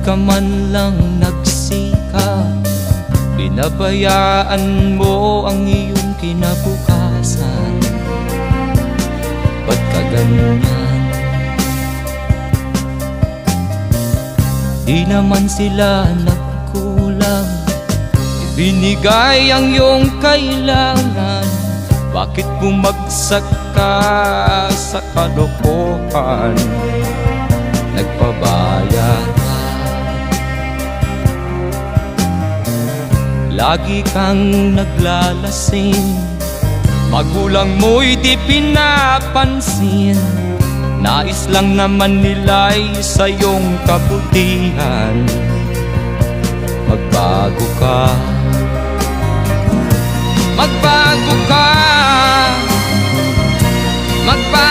ka man lang nagsikap, binabayaan mo ang iyong kinabukasan. Ba't ka ganyan? Di naman sila nagkulang, ibinigay ang iyong kailangan. Bakit bumagsak ka sa kalokohan? Nagpabaya ka, lagi kang naglalasing, magulang mo'y di pinapansin. Nais lang naman nila'y sa iyong kabutihan. Magbago ka, magbago ka, magbago